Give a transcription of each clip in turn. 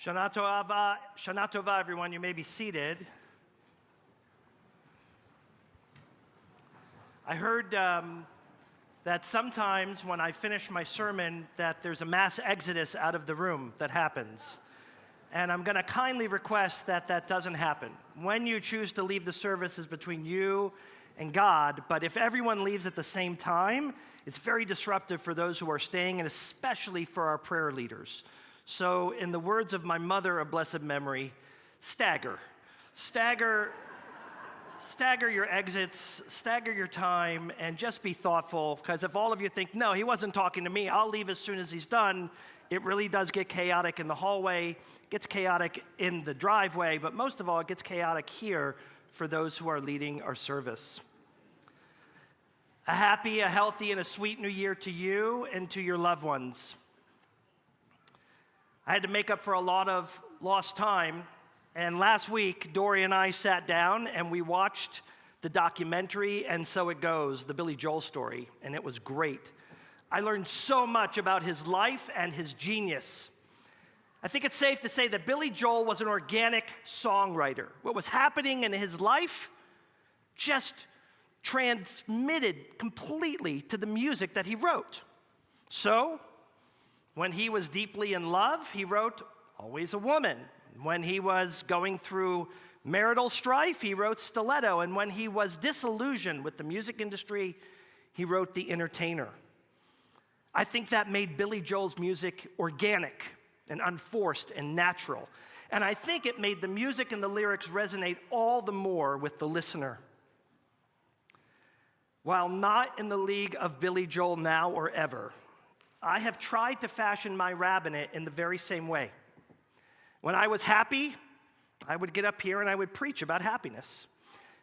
Shana Tova, everyone. You may be seated. I heard that sometimes when I finish my sermon that there's a mass exodus out of the room that happens. And I'm going to kindly request that that doesn't happen. When you choose to leave the service is between you and God, but if everyone leaves at the same time, it's very disruptive for those who are staying, and especially for our prayer leaders. So in the words of my mother of blessed memory, stagger. Stagger your exits, stagger your time, and just be thoughtful, because if all of you think, no, he wasn't talking to me, I'll leave as soon as he's done, it really does get chaotic in the hallway, it gets chaotic in the driveway, but most of all, it gets chaotic here for those who are leading our service. A happy, a healthy, and a sweet new year to you and to your loved ones. I had to make up for a lot of lost time, and last week, Dory and I sat down and we watched the documentary, And So It Goes, the Billy Joel story, and it was great. I learned so much about his life and his genius. I think it's safe to say that Billy Joel was an organic songwriter. What was happening in his life just transmitted completely to the music that he wrote. So, when he was deeply in love, he wrote Always a Woman. When he was going through marital strife, he wrote Stiletto. And when he was disillusioned with the music industry, he wrote The Entertainer. I think that made Billy Joel's music organic and unforced and natural. And I think it made the music and the lyrics resonate all the more with the listener. While not in the league of Billy Joel now or ever, I have tried to fashion my rabbinate in the very same way. When I was happy, I would get up here and I would preach about happiness.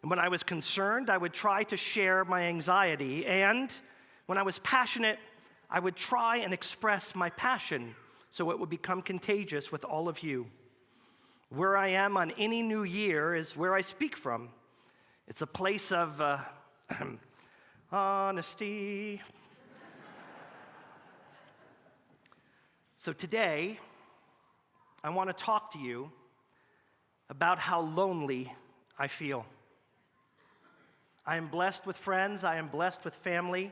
And when I was concerned, I would try to share my anxiety. And when I was passionate, I would try and express my passion so it would become contagious with all of you. Where I am on any new year is where I speak from. It's a place of honesty. So today, I want to talk to you about how lonely I feel. I am blessed with friends, I am blessed with family,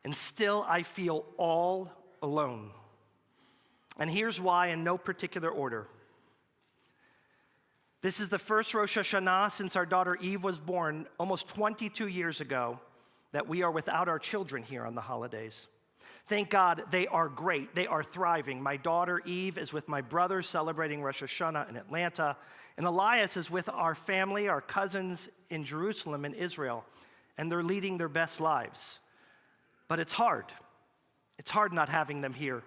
and still I feel all alone. And here's why in no particular order. This is the first Rosh Hashanah since our daughter Eve was born almost 22 years ago that we are without our children here on the holidays. Thank God they are great. They are thriving. My daughter Eve is with my brother celebrating Rosh Hashanah in Atlanta, and Elias is with our family, our cousins in Jerusalem and Israel, and they're leading their best lives. But it's hard. It's hard not having them here.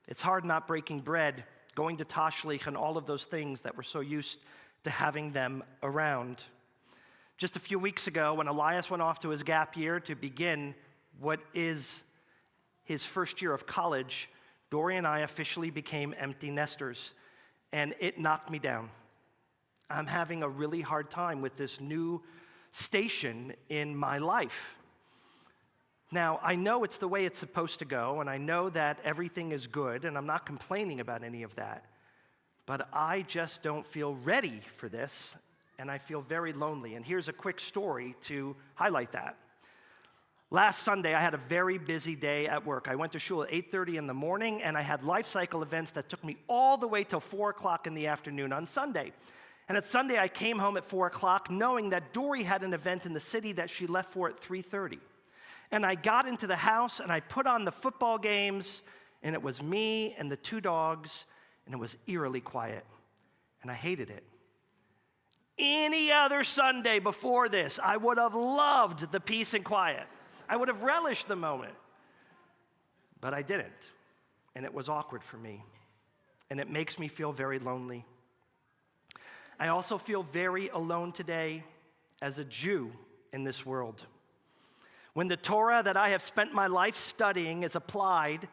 It's hard not breaking bread, going to Tashlich, and all of those things that we're so used to having them around. Just a few weeks ago, when Elias went off to his gap year to begin what is his first year of college, Dory and I officially became empty nesters, and it knocked me down. I'm having a really hard time with this new station in my life. Now, I know it's the way it's supposed to go, and I know that everything is good, and I'm not complaining about any of that, but I just don't feel ready for this, and I feel very lonely. And here's a quick story to highlight that. Last Sunday, I had a very busy day at work. I went to shul at 8:30 in the morning, and I had life cycle events that took me all the way till 4 o'clock in the afternoon on Sunday. And at Sunday, I came home at 4 o'clock knowing that Dory had an event in the city that she left for at 3:30. And I got into the house, and I put on the football games, and it was me and the 2 dogs, and it was eerily quiet, and I hated it. Any other Sunday before this, I would have loved the peace and quiet. I would have relished the moment, but I didn't, and it was awkward for me, and it makes me feel very lonely. I also feel very alone today as a Jew in this world. When the Torah that I have spent my life studying is applied,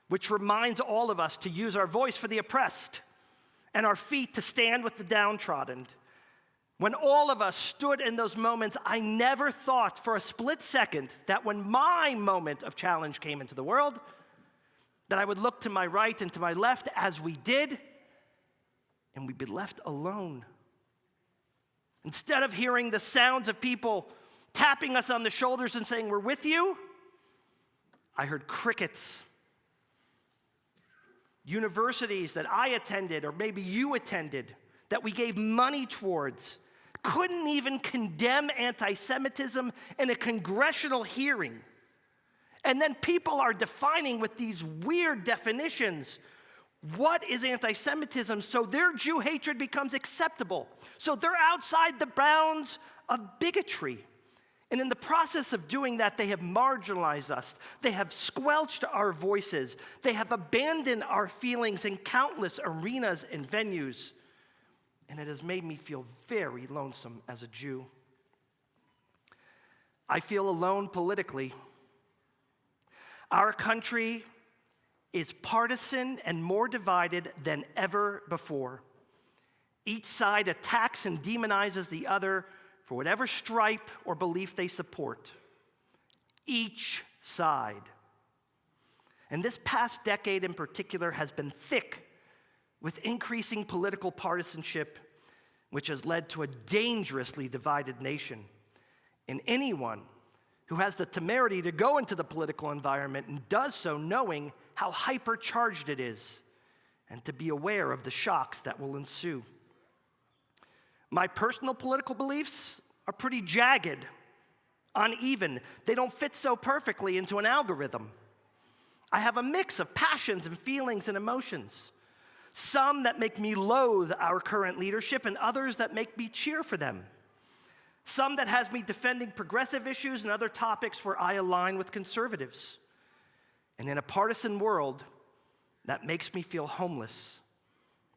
which reminds all of us to use our voice for the oppressed and our feet to stand with the downtrodden, when all of us stood in those moments, I never thought for a split second that when my moment of challenge came into the world, that I would look to my right and to my left as we did, and we'd be left alone. Instead of hearing the sounds of people tapping us on the shoulders and saying, "We're with you," I heard crickets. Universities that I attended, or maybe you attended, that we gave money towards, couldn't even condemn anti-Semitism in a congressional hearing. And then people are defining with these weird definitions what is anti-Semitism, so their Jew hatred becomes acceptable. So they're outside the bounds of bigotry. And in the process of doing that, they have marginalized us. They have squelched our voices. They have abandoned our feelings in countless arenas and venues. And it has made me feel very lonesome as a Jew. I feel alone politically. Our country is partisan and more divided than ever before. Each side attacks and demonizes the other for whatever stripe or belief they support. Each side. And this past decade in particular has been thick with increasing political partisanship, which has led to a dangerously divided nation. And anyone who has the temerity to go into the political environment and does so knowing how hypercharged it is, and to be aware of the shocks that will ensue. My personal political beliefs are pretty jagged, uneven. They don't fit so perfectly into an algorithm. I have a mix of passions and feelings and emotions. Some that make me loathe our current leadership, and others that make me cheer for them. Some that has me defending progressive issues, and other topics where I align with conservatives. And in a partisan world, that makes me feel homeless,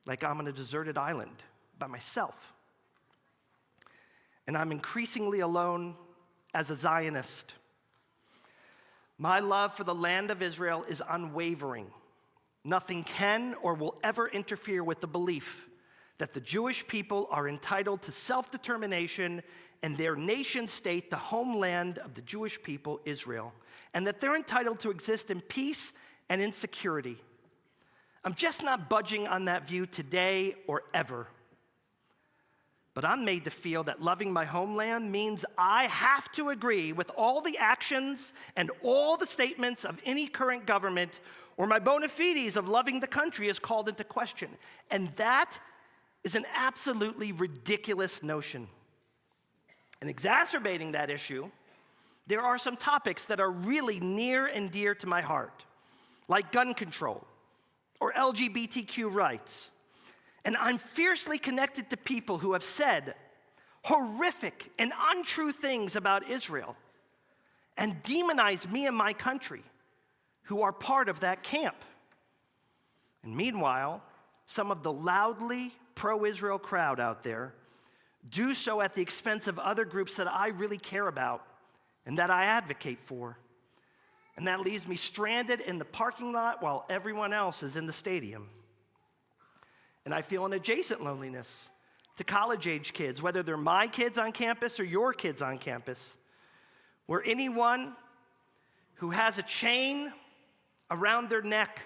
like I'm on a deserted island by myself. And I'm increasingly alone as a Zionist. My love for the land of Israel is unwavering. Nothing can or will ever interfere with the belief that the Jewish people are entitled to self-determination and their nation state, the homeland of the Jewish people, Israel, and that they're entitled to exist in peace and in security. I'm just not budging on that view today or ever. But I'm made to feel that loving my homeland means I have to agree with all the actions and all the statements of any current government, or my bona fides of loving the country is called into question. And that is an absolutely ridiculous notion. And exacerbating that issue, there are some topics that are really near and dear to my heart, like gun control or LGBTQ rights. And I'm fiercely connected to people who have said horrific and untrue things about Israel and demonize me and my country, who are part of that camp. And meanwhile, some of the loudly pro-Israel crowd out there do so at the expense of other groups that I really care about and that I advocate for. And that leaves me stranded in the parking lot while everyone else is in the stadium. And I feel an adjacent loneliness to college-age kids, whether they're my kids on campus or your kids on campus, where anyone who has a chain around their neck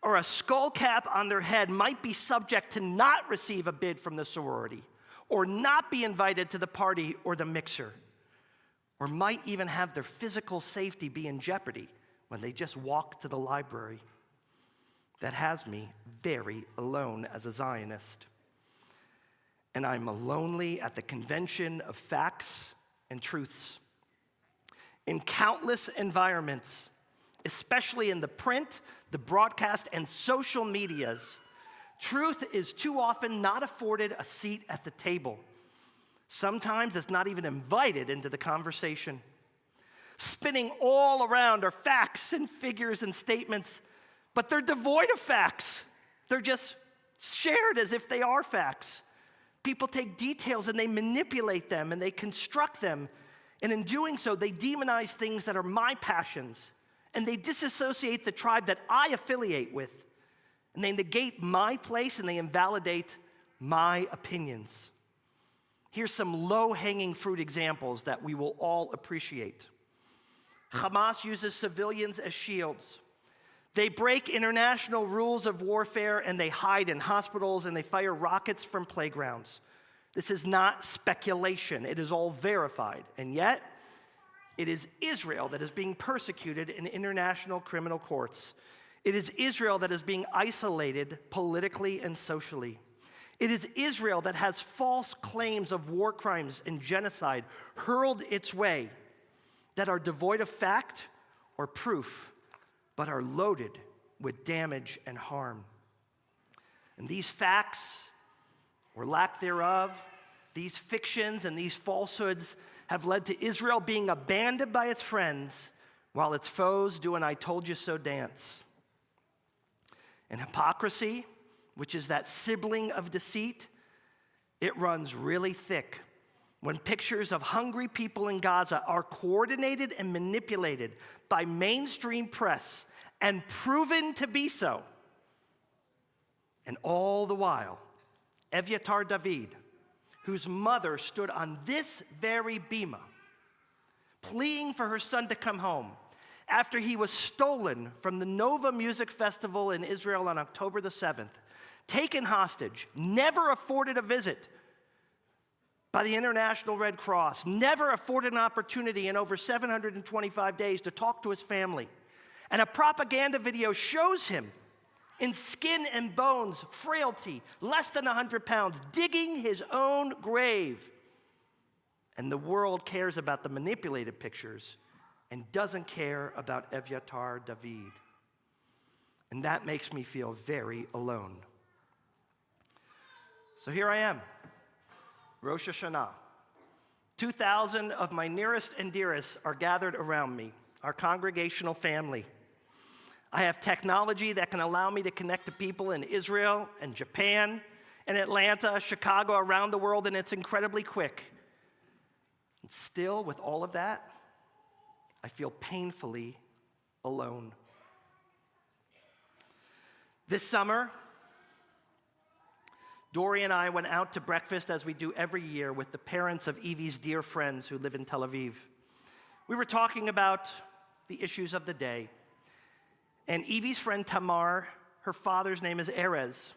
or a skull cap on their head might be subject to not receive a bid from the sorority, or not be invited to the party or the mixer, or might even have their physical safety be in jeopardy when they just walk to the library. That has me very alone as a Zionist. And I'm lonely at the convention of facts and truths. In countless environments, especially in the print, the broadcast, and social medias, truth is too often not afforded a seat at the table. Sometimes it's not even invited into the conversation. Spinning all around are facts and figures and statements, but they're devoid of facts. They're just shared as if they are facts. People take details and they manipulate them and they construct them. And in doing so, they demonize things that are my passions. And they disassociate the tribe that I affiliate with. And they negate my place and they invalidate my opinions. Here's some low-hanging fruit examples that we will all appreciate. Hamas uses civilians as shields. They break international rules of warfare, and they hide in hospitals, and they fire rockets from playgrounds. This is not speculation. It is all verified. And yet, it is Israel that is being persecuted in international criminal courts. It is Israel that is being isolated politically and socially. It is Israel that has false claims of war crimes and genocide hurled its way that are devoid of fact or proof, but are loaded with damage and harm. And these facts, or lack thereof, these fictions and these falsehoods have led to Israel being abandoned by its friends while its foes do an I told you so dance. And hypocrisy, which is that sibling of deceit, it runs really thick when pictures of hungry people in Gaza are coordinated and manipulated by mainstream press and proven to be so. And all the while, Evyatar David, whose mother stood on this very bima, pleading for her son to come home after he was stolen from the Nova Music Festival in Israel on October the 7th, taken hostage, never afforded a visit by the International Red Cross, never afforded an opportunity in over 725 days to talk to his family. And a propaganda video shows him in skin and bones, frailty, less than 100 pounds, digging his own grave. And the world cares about the manipulated pictures and doesn't care about Evyatar David. And that makes me feel very alone. So here I am, Rosh Hashanah. 2,000 of my nearest and dearest are gathered around me, our congregational family. I have technology that can allow me to connect to people in Israel and Japan and Atlanta, Chicago, around the world, and it's incredibly quick. And still, with all of that, I feel painfully alone. This summer, Dory and I went out to breakfast, as we do every year, with the parents of Evie's dear friends who live in Tel Aviv. We were talking about the issues of the day. And Evie's friend Tamar, her father's name is Erez.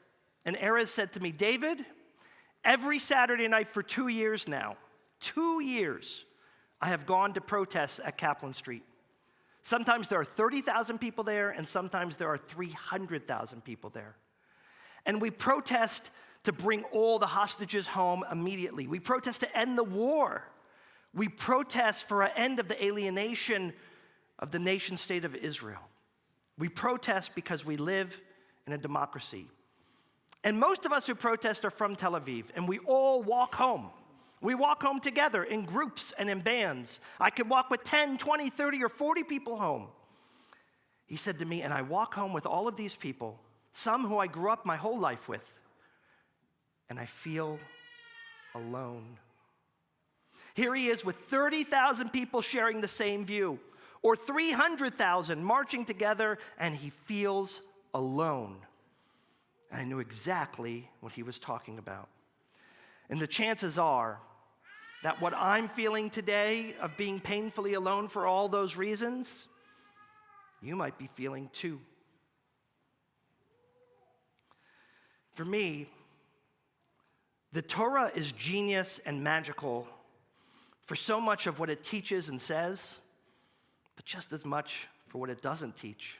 And Erez said to me, David, every Saturday night for 2 years now, 2 years, I have gone to protests at Kaplan Street. Sometimes there are 30,000 people there, and sometimes there are 300,000 people there. And we protest to bring all the hostages home immediately. We protest to end the war. We protest for an end of the alienation of the nation state of Israel. We protest because we live in a democracy. And most of us who protest are from Tel Aviv, and we all walk home. We walk home together in groups and in bands. I could walk with 10, 20, 30, or 40 people home. He said to me, and I walk home with all of these people, some who I grew up my whole life with, and I feel alone. Here he is with 30,000 people sharing the same view, or 300,000 marching together, and he feels alone. And I knew exactly what he was talking about. And the chances are that what I'm feeling today of being painfully alone for all those reasons, you might be feeling too. For me, the Torah is genius and magical for so much of what it teaches and says, but just as much for what it doesn't teach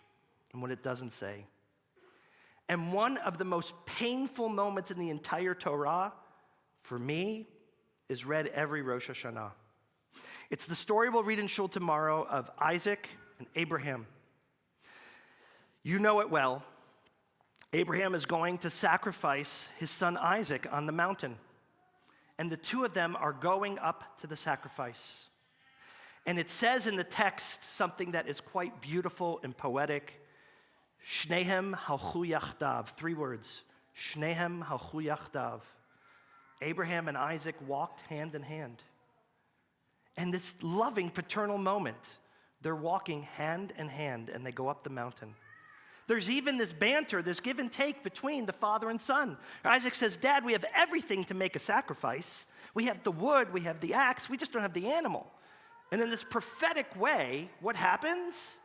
and what it doesn't say. And one of the most painful moments in the entire Torah, for me, is read every Rosh Hashanah. It's the story we'll read in Shul tomorrow of Isaac and Abraham. You know it well. Abraham is going to sacrifice his son Isaac on the mountain. And the two of them are going up to the sacrifice. And it says in the text something that is quite beautiful and poetic. Shnehem halchu yachdav. 3 words. Shnehem halchu yachdav. Abraham and Isaac walked hand in hand. And this loving paternal moment, they're walking hand in hand and they go up the mountain. There's even this banter, this give and take between the father and son. Isaac says, Dad, we have everything to make a sacrifice. We have the wood, we have the axe, we just don't have the animal. And in this prophetic way, what happens?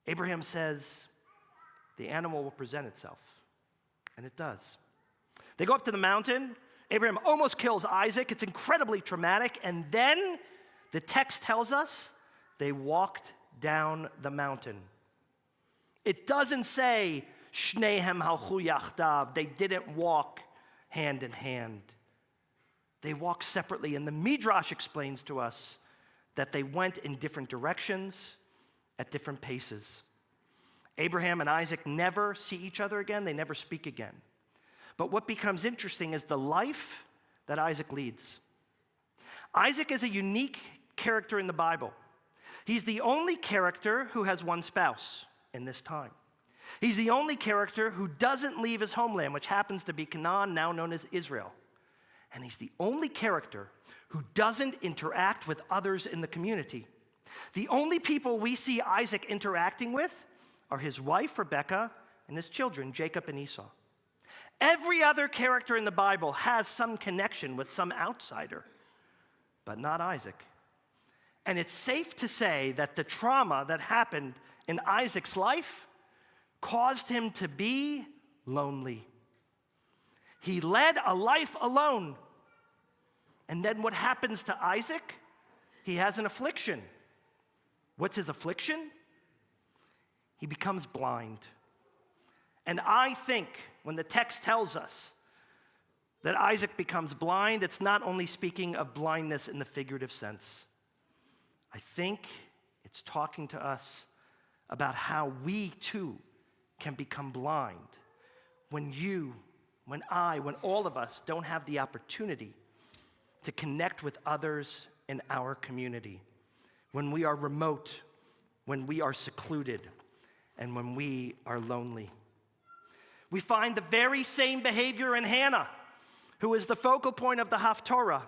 Abraham says the animal will present itself, and it does. They go up to the mountain. Abraham almost kills Isaac. It's incredibly traumatic. And then the text tells us they walked down the mountain. It doesn't say, Shnehem halchu yachdav. They didn't walk hand in hand. They walked separately. And the Midrash explains to us that they went in different directions at different paces. Abraham and Isaac never see each other again. They never speak again. But what becomes interesting is the life that Isaac leads. Isaac is a unique character in the Bible. He's the only character who has one spouse in this time. He's the only character who doesn't leave his homeland, which happens to be Canaan, now known as Israel. And he's the only character who doesn't interact with others in the community. The only people we see Isaac interacting with are his wife, Rebekah, and his children, Jacob and Esau. Every other character in the Bible has some connection with some outsider, but not Isaac. And it's safe to say that the trauma that happened in Isaac's life caused him to be lonely. He led a life alone. And then what happens to Isaac? He has an affliction. What's his affliction? He becomes blind. And I think when the text tells us that Isaac becomes blind, it's not only speaking of blindness in the figurative sense. I think it's talking to us about how we too can become blind when you, when I, when all of us don't have the opportunity to connect with others in our community, when we are remote, when we are secluded, and when we are lonely. We find the very same behavior in Hannah, who is the focal point of the Haftorah,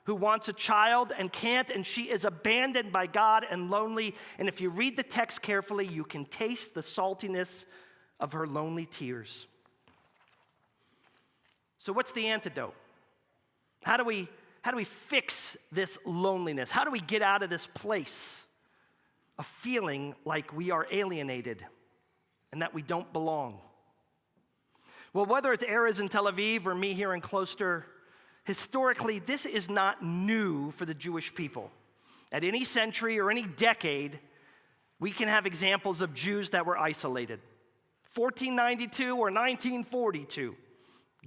who wants a child and can't, and she is abandoned by God and lonely. And if you read the text carefully, you can taste the saltiness of her lonely tears. So what's the antidote? How do we fix this loneliness? How do we get out of this place of feeling like we are alienated and that we don't belong? Well, whether it's Erez in Tel Aviv or me here in Closter, historically, this is not new for the Jewish people. At any century or any decade, we can have examples of Jews that were isolated. 1492 or 1942,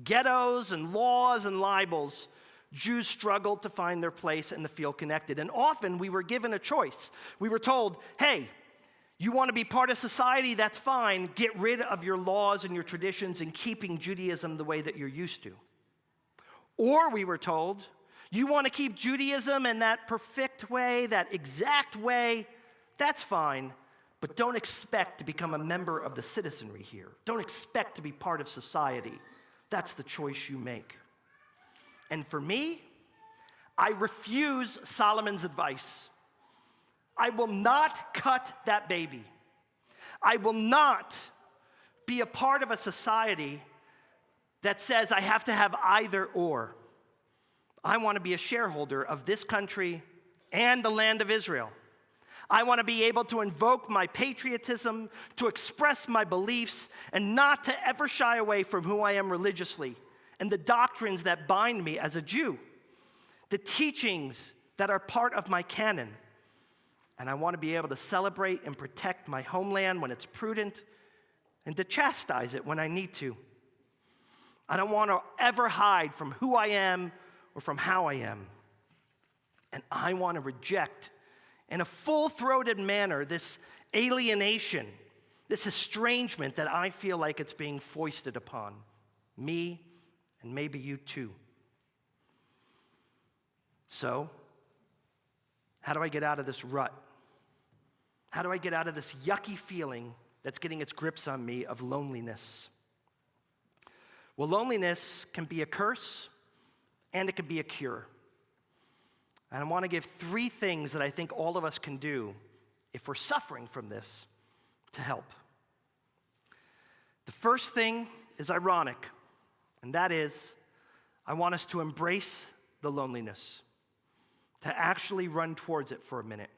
ghettos and laws and libels, Jews struggled to find their place and to feel connected. And often we were given a choice. We were told, hey, you want to be part of society, that's fine. Get rid of your laws and your traditions and keeping Judaism the way that you're used to. Or we were told, you want to keep Judaism in that perfect way, that exact way, that's fine, but don't expect to become a member of the citizenry here. Don't expect to be part of society. That's the choice you make. And for me, I refuse Solomon's advice. I will not cut that baby. I will not be a part of a society that says I have to have either or. I want to be a shareholder of this country and the land of Israel. I want to be able to invoke my patriotism, to express my beliefs, and not to ever shy away from who I am religiously and the doctrines that bind me as a Jew, the teachings that are part of my canon. And I want to be able to celebrate and protect my homeland when it's prudent and to chastise it when I need to. I don't want to ever hide from who I am or from how I am. And I want to reject in a full-throated manner this alienation, this estrangement that I feel like it's being foisted upon me and maybe you too. So, how do I get out of this rut? How do I get out of this yucky feeling that's getting its grips on me of loneliness? Well, loneliness can be a curse and it can be a cure. And I want to give 3 things that I think all of us can do if we're suffering from this to help. The first thing is ironic, and that is I want us to embrace the loneliness, to actually run towards it for a minute.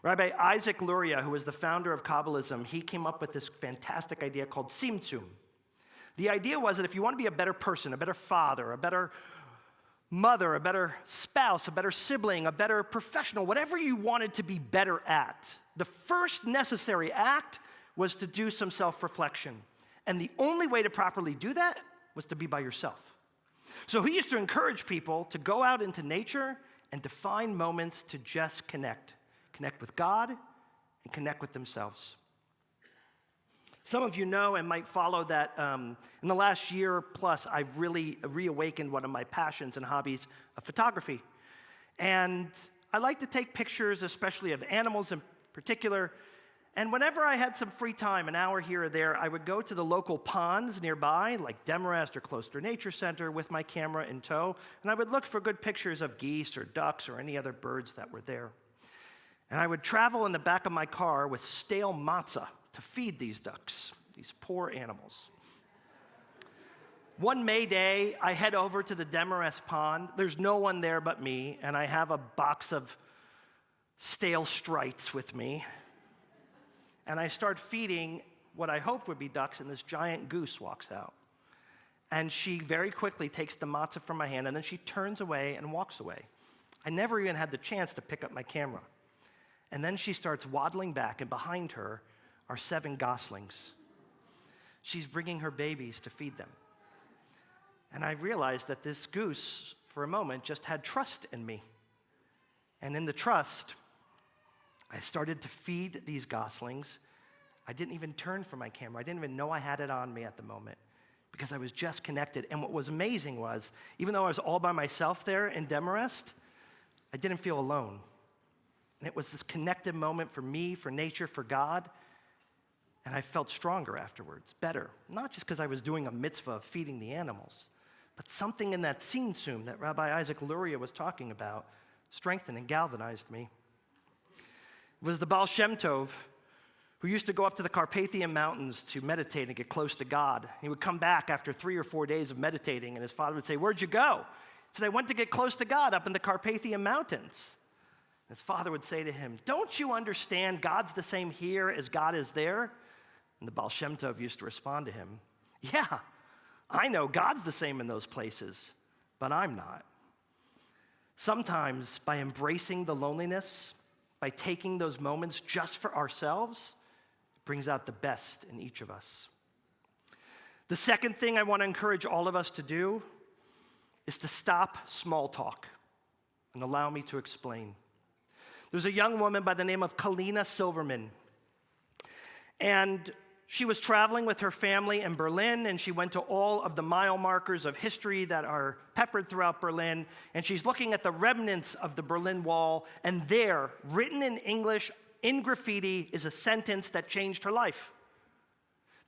Rabbi Isaac Luria, who was the founder of Kabbalism, he came up with this fantastic idea called Tzimtzum. The idea was that if you want to be a better person, a better father, a better mother, a better spouse, a better sibling, a better professional, whatever you wanted to be better at, the first necessary act was to do some self-reflection. And the only way to properly do that was to be by yourself. So he used to encourage people to go out into nature and to find moments to just connect. Connect with God and connect with themselves. Some of you know and might follow that in the last year plus, I've really reawakened one of my passions and hobbies of photography. And I like to take pictures, especially of animals in particular. And whenever I had some free time, an hour here or there, I would go to the local ponds nearby, like Demarest or Closter Nature Center, with my camera in tow. And I would look for good pictures of geese or ducks or any other birds that were there. And I would travel in the back of my car with stale matzah to feed these ducks, these poor animals. One May day, I head over to the Demarest pond. There's no one there but me, and I have a box of stale strites with me. And I start feeding what I hoped would be ducks, and this giant goose walks out. And she very quickly takes the matzah from my hand, and then she turns away and walks away. I never even had the chance to pick up my camera. And then she starts waddling back, and behind her are 7 goslings. She's bringing her babies to feed them. And I realized that this goose, for a moment, just had trust in me. And in the trust, I started to feed these goslings. I didn't even turn for my camera. I didn't even know I had it on me at the moment because I was just connected. And what was amazing was, even though I was all by myself there in Demarest, I didn't feel alone. And it was this connected moment for me, for nature, for God. And I felt stronger afterwards, better. Not just because I was doing a mitzvah of feeding the animals, but something in that tzimtzum that Rabbi Isaac Luria was talking about strengthened and galvanized me. It was the Baal Shem Tov who used to go up to the Carpathian Mountains to meditate and get close to God. He would come back after 3 or 4 days of meditating, and his father would say, "Where'd you go?" He said, "I went to get close to God up in the Carpathian Mountains." His father would say to him, "Don't you understand God's the same here as God is there?" And the Baal Shem Tov used to respond to him, "Yeah, I know God's the same in those places, but I'm not." Sometimes by embracing the loneliness, by taking those moments just for ourselves, it brings out the best in each of us. The second thing I want to encourage all of us to do is to stop small talk. And allow me to explain. There's a young woman by the name of Kalina Silverman. And she was traveling with her family in Berlin, and she went to all of the mile markers of history that are peppered throughout Berlin, and she's looking at the remnants of the Berlin Wall, and there, written in English, in graffiti, is a sentence that changed her life.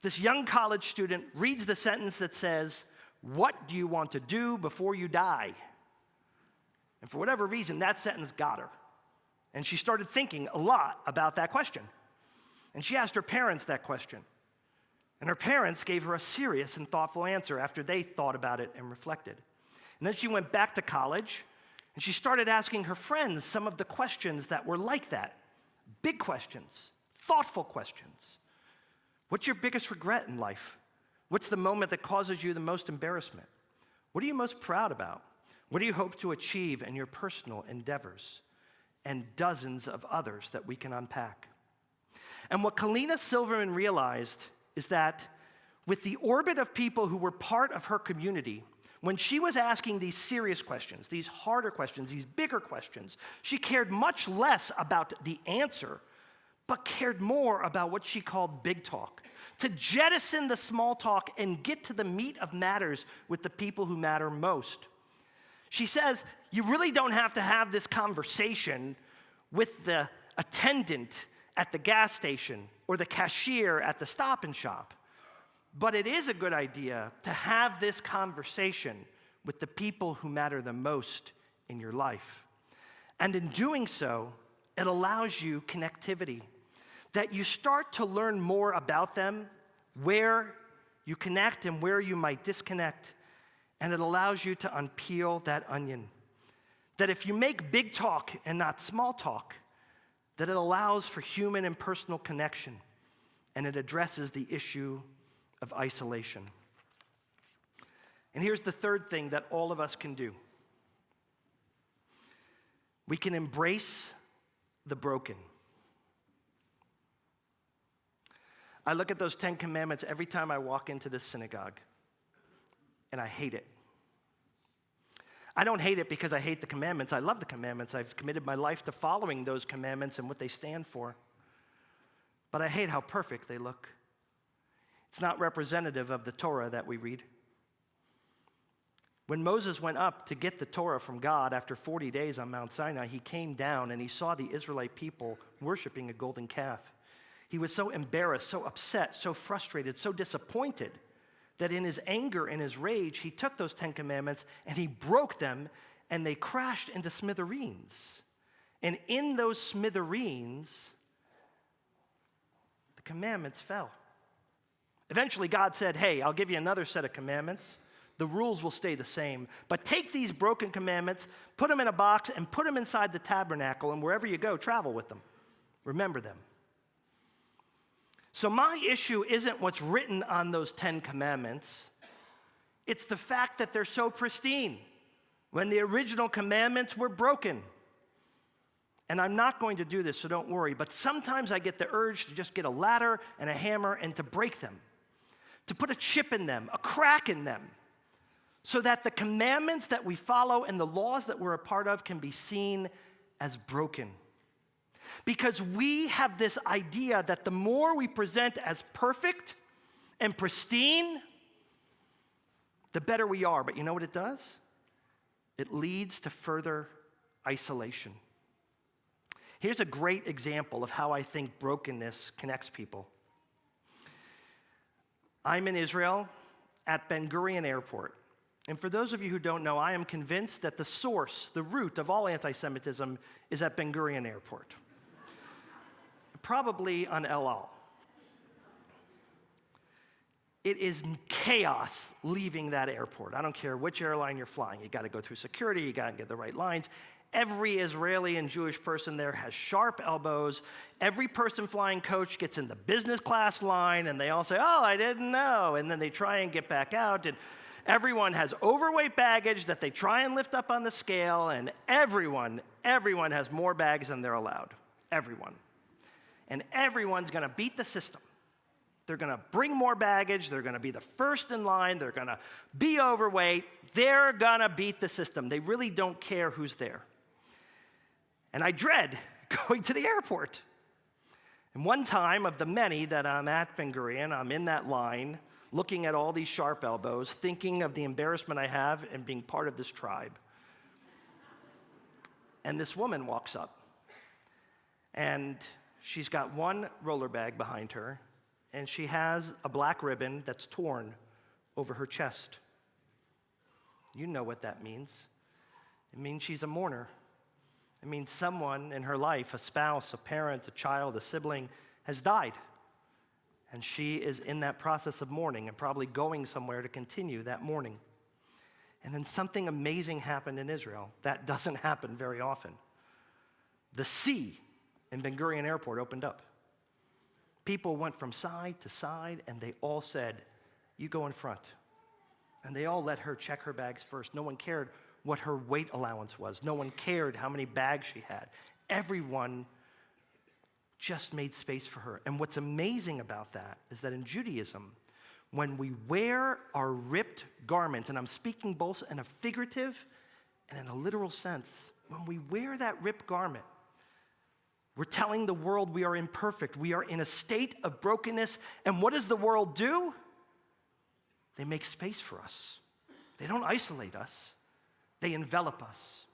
This young college student reads the sentence that says, "What do you want to do before you die?" And for whatever reason, that sentence got her. And she started thinking a lot about that question. And she asked her parents that question. And her parents gave her a serious and thoughtful answer after they thought about it and reflected. And then she went back to college, and she started asking her friends some of the questions that were like that. Big questions, thoughtful questions. What's your biggest regret in life? What's the moment that causes you the most embarrassment? What are you most proud about? What do you hope to achieve in your personal endeavors? And dozens of others that we can unpack. And what Kalina Silverman realized is that with the orbit of people who were part of her community, when she was asking these serious questions, these harder questions, these bigger questions, she cared much less about the answer, but cared more about what she called big talk. To jettison the small talk and get to the meat of matters with the people who matter most. She says, you really don't have to have this conversation with the attendant at the gas station or the cashier at the Stop and Shop. But it is a good idea to have this conversation with the people who matter the most in your life. And in doing so, it allows you connectivity, that you start to learn more about them, where you connect and where you might disconnect, and it allows you to unpeel that onion. That if you make big talk and not small talk, that it allows for human and personal connection, and it addresses the issue of isolation. And here's the third thing that all of us can do. We can embrace the broken. I look at those 10 commandments every time I walk into this synagogue, and I hate it. I don't hate it because I hate the commandments. I love the commandments. I've committed my life to following those commandments and what they stand for. But I hate how perfect they look. It's not representative of the Torah that we read. When Moses went up to get the Torah from God after 40 days on Mount Sinai, he came down and he saw the Israelite people worshiping a golden calf. He was so embarrassed, so upset, so frustrated, so disappointed that in his anger and his rage, he took those 10 commandments and he broke them, and they crashed into smithereens. And in those smithereens, the commandments fell. Eventually, God said, hey, I'll give you another set of commandments. The rules will stay the same. But take these broken commandments, put them in a box, and put them inside the tabernacle, and wherever you go, travel with them. Remember them. So my issue isn't what's written on those 10 commandments. It's the fact that they're so pristine when the original commandments were broken. And I'm not going to do this, so don't worry. But sometimes I get the urge to just get a ladder and a hammer and to break them, to put a chip in them, a crack in them, so that the commandments that we follow and the laws that we're a part of can be seen as broken. Because we have this idea that the more we present as perfect and pristine, the better we are. But you know what it does? It leads to further isolation. Here's a great example of how I think brokenness connects people. I'm in Israel at Ben Gurion Airport. And for those of you who don't know, I am convinced that the source, the root of all anti-Semitism is at Ben Gurion Airport. Probably on El Al. It is chaos leaving that airport. I don't care which airline you're flying. You got to go through security. You got to get the right lines. Every Israeli and Jewish person there has sharp elbows. Every person flying coach gets in the business class line, and they all say, oh, I didn't know. And then they try and get back out. And everyone has overweight baggage that they try and lift up on the scale. And everyone has more bags than they're allowed. Everyone. And everyone's going to beat the system. They're going to bring more baggage. They're going to be the first in line. They're going to be overweight. They're going to beat the system. They really don't care who's there. And I dread going to the airport. And one time of the many that I'm at Ben Gurion, I'm in that line, looking at all these sharp elbows, thinking of the embarrassment I have in being part of this tribe. And this woman walks up. And she's got one roller bag behind her, and she has a black ribbon that's torn over her chest. You know what that means. It means she's a mourner. It means someone in her life, a spouse, a parent, a child, a sibling, has died. And she is in that process of mourning and probably going somewhere to continue that mourning. And then something amazing happened in Israel. That doesn't happen very often. The sea in Ben Gurion Airport opened up. People went from side to side, and they all said, you go in front. And they all let her check her bags first. No one cared what her weight allowance was. No one cared how many bags she had. Everyone just made space for her. And what's amazing about that is that in Judaism, when we wear our ripped garments, and I'm speaking both in a figurative and in a literal sense, when we wear that ripped garment, we're telling the world we are imperfect. We are in a state of brokenness. And what does the world do? They make space for us. They don't isolate us. They envelop us.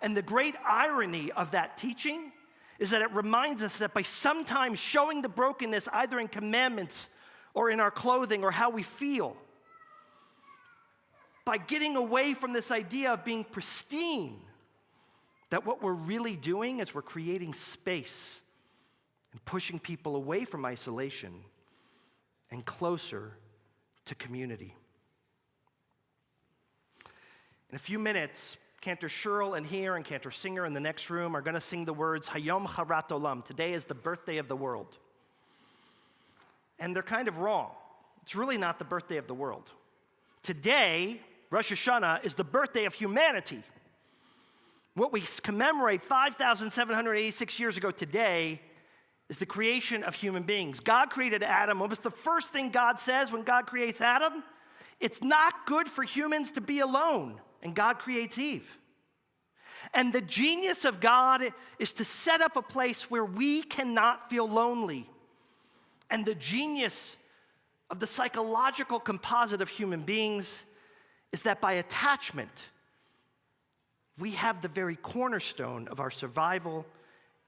And the great irony of that teaching is that it reminds us that by sometimes showing the brokenness either in commandments or in our clothing or how we feel, by getting away from this idea of being pristine, that what we're really doing is we're creating space and pushing people away from isolation and closer to community. In a few minutes, Cantor Shirl in here and Cantor Singer in the next room are going to sing the words, Hayom Charat Olam. Today is the birthday of the world. And they're kind of wrong. It's really not the birthday of the world. Today, Rosh Hashanah, is the birthday of humanity. What we commemorate 5,786 years ago today is the creation of human beings. God created Adam. What was the first thing God says when God creates Adam? It's not good for humans to be alone. And God creates Eve. And the genius of God is to set up a place where we cannot feel lonely. And the genius of the psychological composite of human beings is that by attachment, we have the very cornerstone of our survival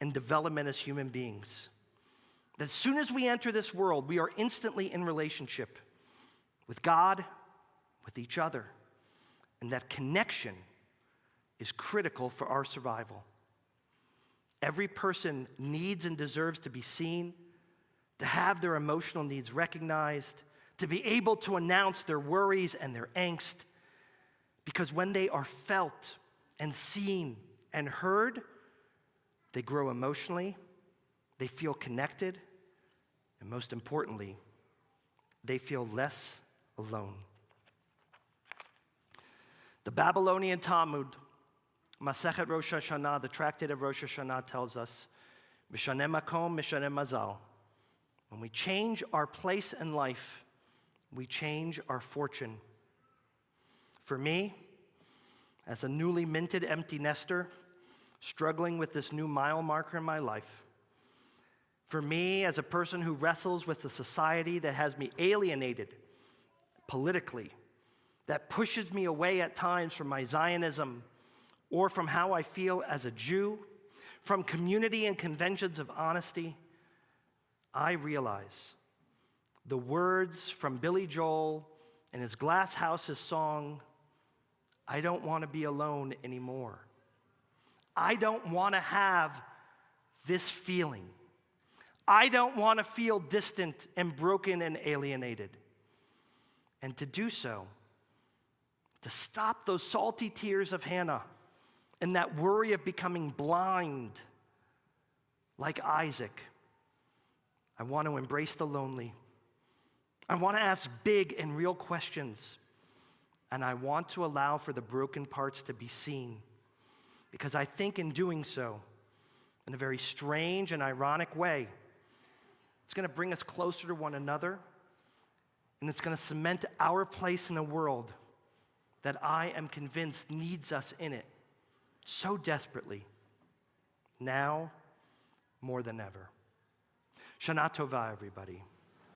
and development as human beings. That as soon as we enter this world, we are instantly in relationship with God, with each other. And that connection is critical for our survival. Every person needs and deserves to be seen, to have their emotional needs recognized, to be able to announce their worries and their angst. Because when they are felt and seen and heard, they grow emotionally, they feel connected, and most importantly, they feel less alone. The Babylonian Talmud, Masechet Rosh Hashanah, the tractate of Rosh Hashanah, tells us, Mishaneh makom, mishaneh mazal. When we change our place in life, we change our fortune. For me, as a newly minted empty nester, struggling with this new mile marker in my life, for me, as a person who wrestles with a society that has me alienated politically, that pushes me away at times from my Zionism or from how I feel as a Jew, from community and conventions of honesty, I realize the words from Billy Joel and his Glass House's song, I don't want to be alone anymore. I don't want to have this feeling. I don't want to feel distant and broken and alienated. And to do so, to stop those salty tears of Hannah and that worry of becoming blind like Isaac, I want to embrace the lonely. I want to ask big and real questions. And I want to allow for the broken parts to be seen. Because I think in doing so, in a very strange and ironic way, it's going to bring us closer to one another. And it's going to cement our place in the world that I am convinced needs us in it so desperately, now more than ever. Shana Tova, everybody.